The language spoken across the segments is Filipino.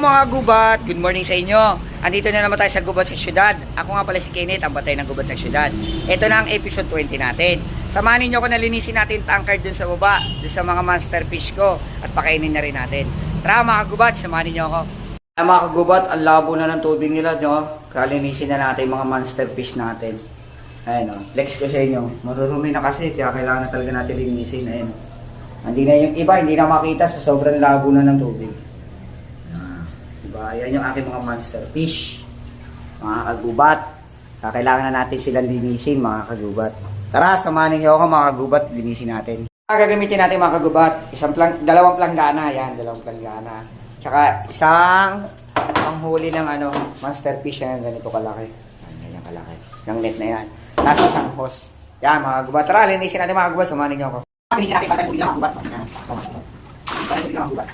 mga gubat, good morning sa inyo. Andito na naman tayo sa Gubat sa Syudad. Ako nga pala si Kenneth, ang batay ng Gubat ng Syudad. Ito na ang episode 20 natin. Samahan ninyo ko na linisin natin tanker dun sa baba, dun sa mga monster fish ko, at pakainin na rin natin. Tara mga gubat, samahan ninyo ako. Mga kagubat, ang labo na ng tubig nila, no? Kalinisin na natin yung mga monster fish natin. Ayan, no? Flex ko sa inyo. Marurumi na kasi, kaya kailangan na talaga natin linisin. Ayan, no? Hindi na yung iba, hindi na makita sa sobrang labo na ng tubig. Diba? Yan yung aking mga monster fish. Mga kagubat. Kailangan na natin silang linisin, mga kagubat. Tara, samahan niyo ako mga kagubat, linisin natin. Gagamitin natin mga kagubat, dalawang planggana. Yan, dalawang planggana. Tsaka isang panghuli ng monster fish. Yan, ganito kalaki. Yan, kalaki. Yung net na yan. Nasa isang hose. Yan, mga kagubat. Tara, linisin natin mga kagubat, samahan niyo ako. Linisin natin, patay mga kagubat. Patay mga kagubat.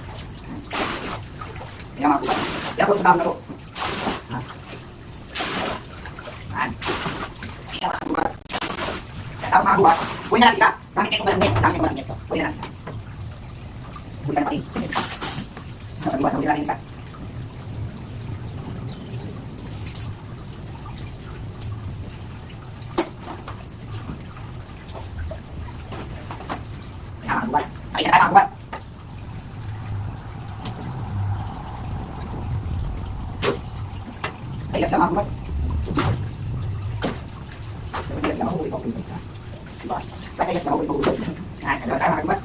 Yan mga kagubat. Yan po, sa dami na po. Yan. Yan mga kagubat. Tapos mga kagubat. Huwag na natin sila. Gamit kayo malangit. Gamit kayo malangit. Huwag na natin. Huwag na natin. Mga kagubat, huwag na natin sila. Yan mga kagubat. Ayos na tayo mga kagubat. Ayos na mga kagubat. Ayos na mahuli ko. Ayos na mahuli ko. Yan, dalawa tayo mga kagubat.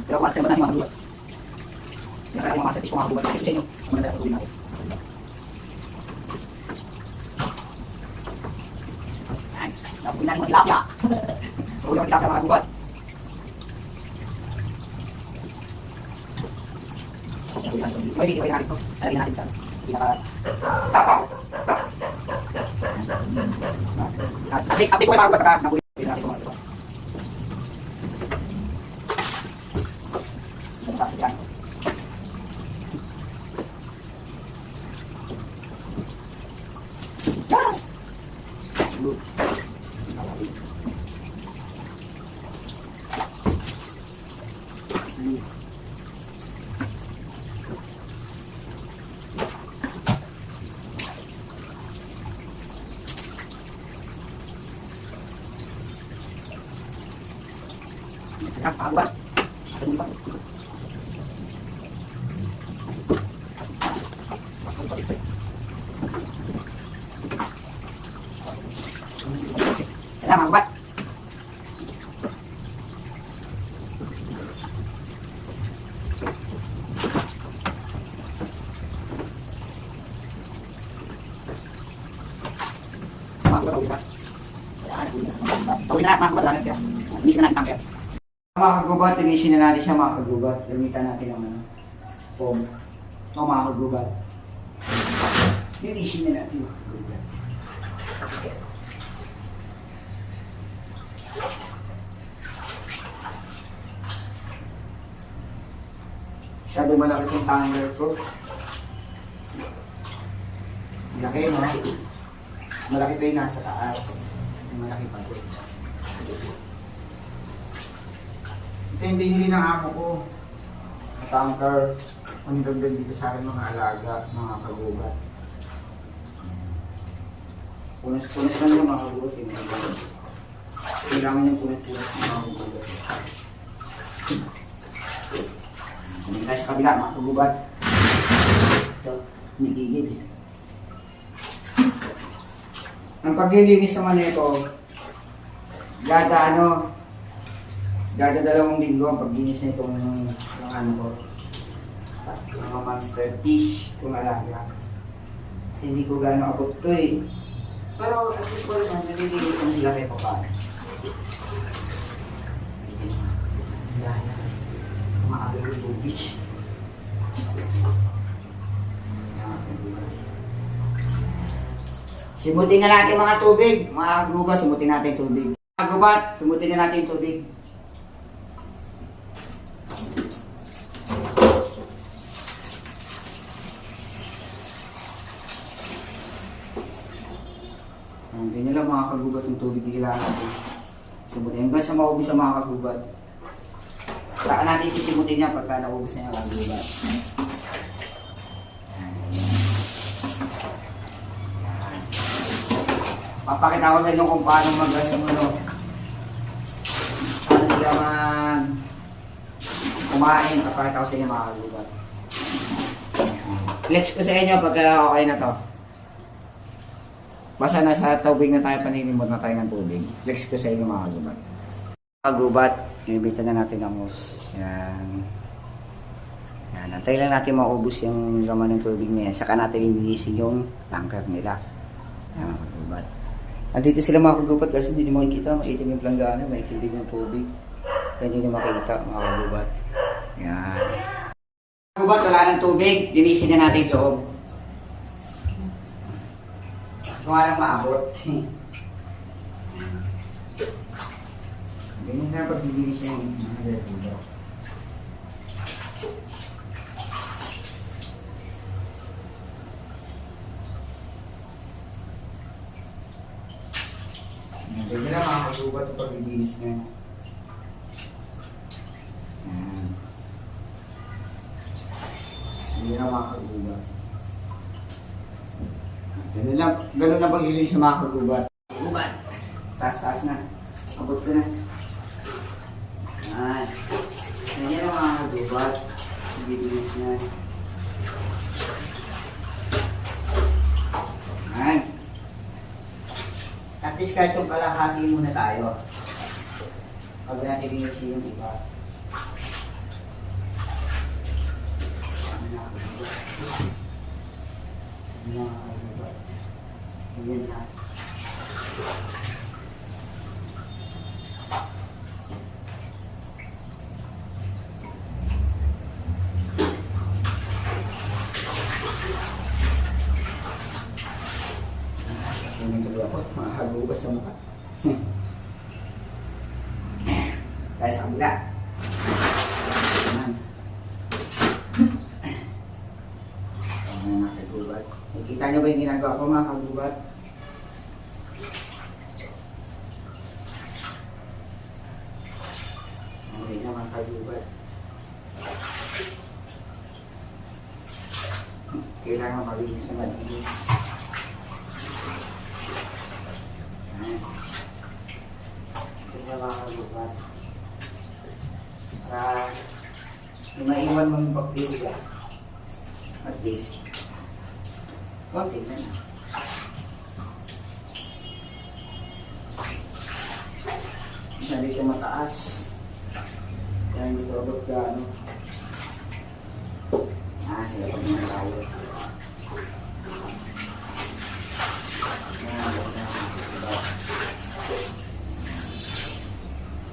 Dalawa ko natin mga kagubat. Yan ang mga masatis ko mga kagubat. Ito sa inyo. Muna tayo tuloy natin. Yan, nabuhin natin mga tilapia. Nabuhin natin tilapia mga kagubat. Pwede natin ito. Talagyan natin sa pinaka-tapaw. Update ko yung mga kagubat pagka nabuhin natin ito mga kagubat. Yan. Kagubat. Kailangan kagubat. Tawin na mga kagubat. Linisin na natin tanker. Mga kagubat, linisin na natin siya mga kagubat. Gamitan natin ng foam. Ito mga kagubat. Linisin na natin mga kagubat. Masyado malaki itong tanker ko. Malaki, no? Malaki pa yung nasa taas. Malaki pa ito. Ito yung binili ng amo ko. Na tanker. Ang gagawin dito sa akin mga alaga, mga kagubat. Punas-punas na naman mga kagubat. Kailangan yung punas-punas ng mga kagubat. Hindi tayo sa kabila mga kagubat. Ito, nagigid. Ang paglilinis naman ito, gada 2 linggo ang paglinis na itong ko. Mga monster fish kung alaga. Kasi hindi ko gano'ng abot ito eh. Pero at least ko naman, nalilinis naman sila kayo pa. Mga agad tubig. Simutin na natin mga tubig. Mga gubat, simutin natin tubig. Mga gubat, simutin na natin tubig. Hindi nila mga kagubat yung tubig kailangan natin. Simutin hanggang sa maubos sa mga kagubat. Saka natin sisimutin yan pagka naubos na yung kagubat. Papakita ko sa inyo kung paano mag-ano. Paano sila kumain. Papakita ko sa inyo mga kagubat. Flex ko sa inyo pagka okay na to. Basta nasa tubig na tayo, paninimod na tayo ng tubig. Flex ko sa inyo mga kagubat. Kagubat, inibita na natin ang hose. Yan. Yan. Antay lang natin maubos yung laman ng tubig niya. Saka natin linisin yung tanker nila. Yan mga kagubat. Andito sila mga kagubat kasi hindi nyo makikita. Maitim yung planggana, maitim din yung tubig. Kaya hindi nyo makikita mga kagubat. Yan. Kagubat, wala ng tubig. Linisin na natin yung loob. Kung alam maabot. Ganyan na paglilinis niya yung mga dalawa. Ganyan lang mga kagubat sa paglilinis niya. Ganyan lang mga kagubat. Ganun lang paglilinis sa mga kagubat. Kagubat! Taas-taas na. Abot ko na. Yan. Ganyan ang mga kagubat. Bibilis na. Yan. At least kahit yung kalahati muna tayo. Pag natin binisi yung iba. Yan mga kagubat. Ganyan lahat. Mahagubat sa mukha. Tayo sa kabila. Ayan. Ayan mga kagubat. Nakikita nyo ba yung ginagawa ko mga kagubat? Okay na mga kagubat. Kailangan malinis na malinis. Mga kagubat. Para maiwan mo yung bacteria. At least. Konti na na. Masyado siya mataas. Kaya hindi ko abot gaano. Sila pag mga tayo.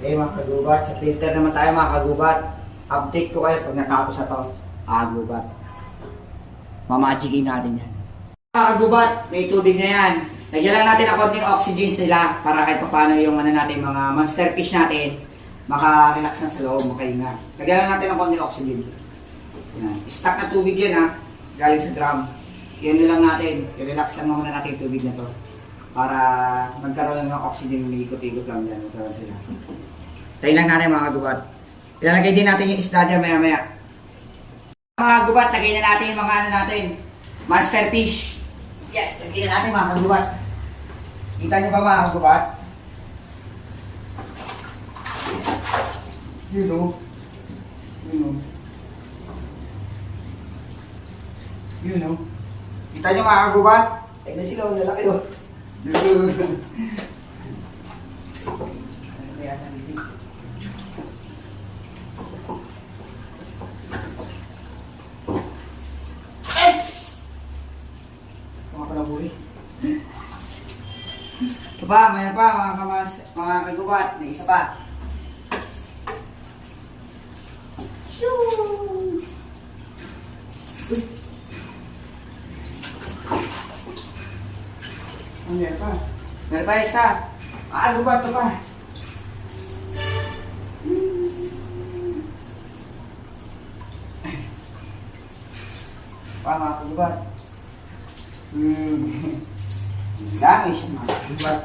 Okay mga kagubat, sa filter naman tayo mga kagubat. Update ko kayo pag natapos na to. Kagubat. Mamagicin natin yan. Mga kagubat, may tubig na yan. Lagyan lang natin ang konting oxygen sila para kahit paano yung natin, mga monster fish natin maka-relax na sa loob, makahinga. Lagyan lang natin ang konting oxygen. Yan. Stock na tubig yan ha. Galing sa drum. Yan lang natin. I-relax lang muna natin yung tubig na to. Para magkaroon ng oxygen, umiikot-ikot lang dyan. Magkaroon sila. Tayo lang natin mga kagubat. Ilalagay din natin yung isda dyan maya-maya. Mga kagubat, lagay na natin yung mga natin. Monster fish. Yes, lagay na natin mga kagubat. Kita nyo ba mga kagubat? Yun o. Yun o. Yun o. Kita nyo mga kagubat? Tignan sila o, lalaki o. Ito pa, mayroon pa mga kagubat. May isa pa. Shoo! Meron pa. Meron pa isa. Kagubat ito pa. Pa mga kagubat. Dami siya mga kagubat.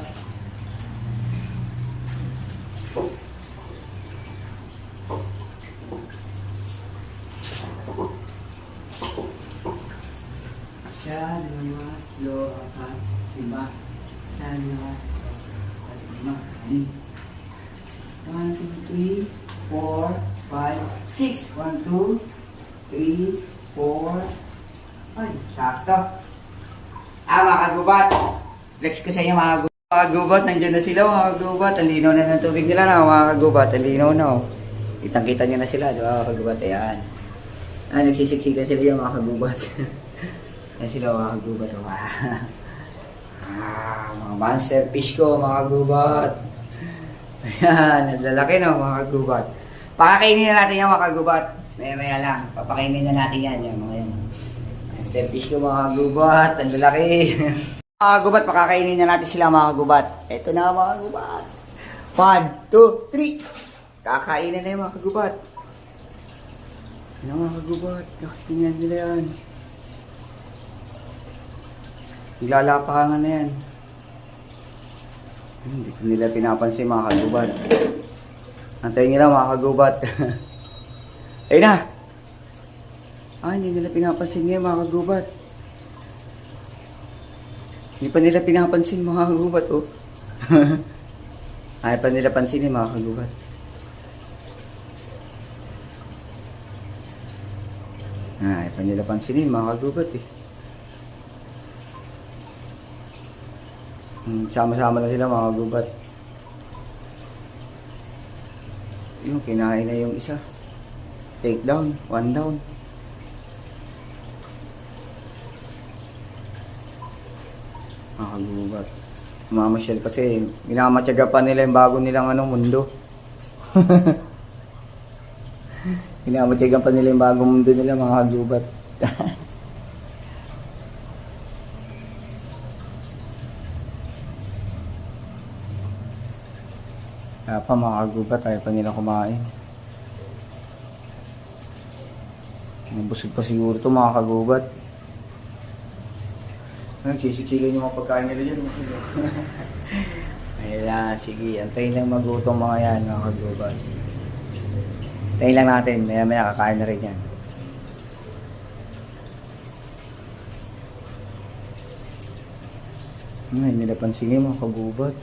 1, 2, 3, 4, 5, 6. 1, 2, 3, 4. Ay, sakto. Mga kagubat. Flex ko sa inyo mga kagubat. Mga kagubat, nandiyan na sila mga kagubat. Ang linaw na ng tubig nila na mga kagubat. Ang linaw na oh. Kitang-kita nyo na sila, di ba mga kagubat? Ayan. Nagsisiksikan sila yung mga kagubat. Ayan sila mga kagubat. Oh. Mga monster fish ko mga kagubat. Ayan, ang lalaki no mga kagubat. Pakakainin na natin yan mga kagubat. Maya lang, papakainin na natin yan. Yan mga yan. Monster fish ko mga kagubat. Ang lalaki. Mga kagubat, pakakainin na natin sila mga kagubat. Ito na mga kagubat. 1, 2, 3. Kakainin na yung mga kagubat. Ano mga kagubat? Nakatingnan nila yan. Nilalapangan na yan. Hindi ko nila pinapansin mga kagubat. Antayin nila mga kagubat. Ayun na! Hindi nila pinapansin ngayon mga kagubat. Hindi pa nila pinapansin mga kagubat oh. Ayaw pa nila pansinin mga kagubat. Ayaw pa nila pansinin mga kagubat eh. Sama-sama na sila mga kagubat. Yung kinain na yung isa. Take down, 1 down. Mga kagubat. Mamasyal kasi minamatyaga pa nila yung bago nilang mundo. Minamatyaga pa nila yung bagong mundo nila mga kagubat. Kaya pa mga kagubat, ayaw pa nila kumain. Busog pa siguro ito mga kagubat. Nagsisiksikan yung mga pagkain nila dyan. Ayan, sige. Antayin lang magutom mga yan mga kagubat. Antayin lang natin. Maya kakain na rin yan. Ay, nila pansinin mga kagubat.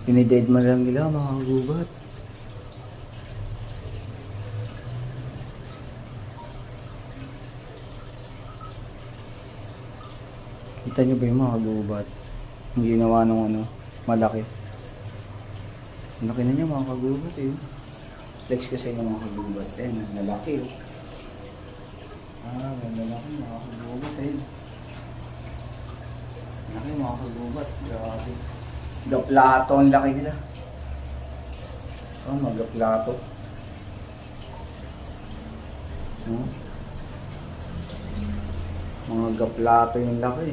Pinided man lang nila mga kagubat. Kita nyo ba yung mga kagubat? Ang ginawa ng malaki. Ang laki na niya mga kagubat eh. Flex ko sa inyo mga kagubat. Ayan, lalaki oh. Lalaki mga kagubat eh. Laki mga kagubat. Grabe. Gaplato ang laki nila. Magaplato. Mga gaplato yung laki.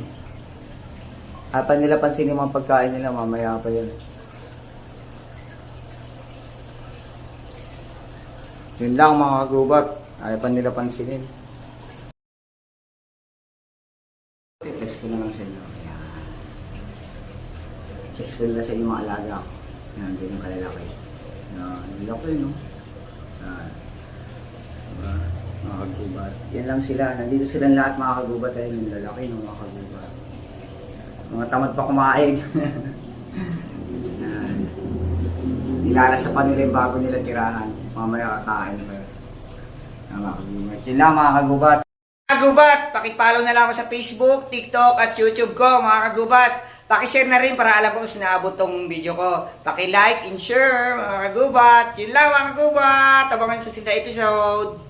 At nila pansin yung mga pagkain nila, mamaya pa yun. Yun lang mga kagubat. Ayaw pa nila pansinin. Text ko na lang sa inyo. Text ko na sa inyo mga alaga ko. Yan, ganyan kalalaki. Yan, laki no. Yan. Diba? Mga kagubat. Yan lang sila. Nandito silang lahat mga kagubat. Ayun yung lalaki ng mga kagubat. Mga tamad pa kumain. Nilalasa pa nila yung bago nila tirahan. Mamaya kakain pa yun. Mga kagubat. Yun lang mga kagubat. Kagubat! Pakipollow na lang ako sa Facebook, TikTok at YouTube ko mga kagubat. Pakishare na rin para alam ko kung sinaabot tong video ko. Paki-like and share mga kagubat. Yun lang mga kagubat. Abangan sa sinta episode.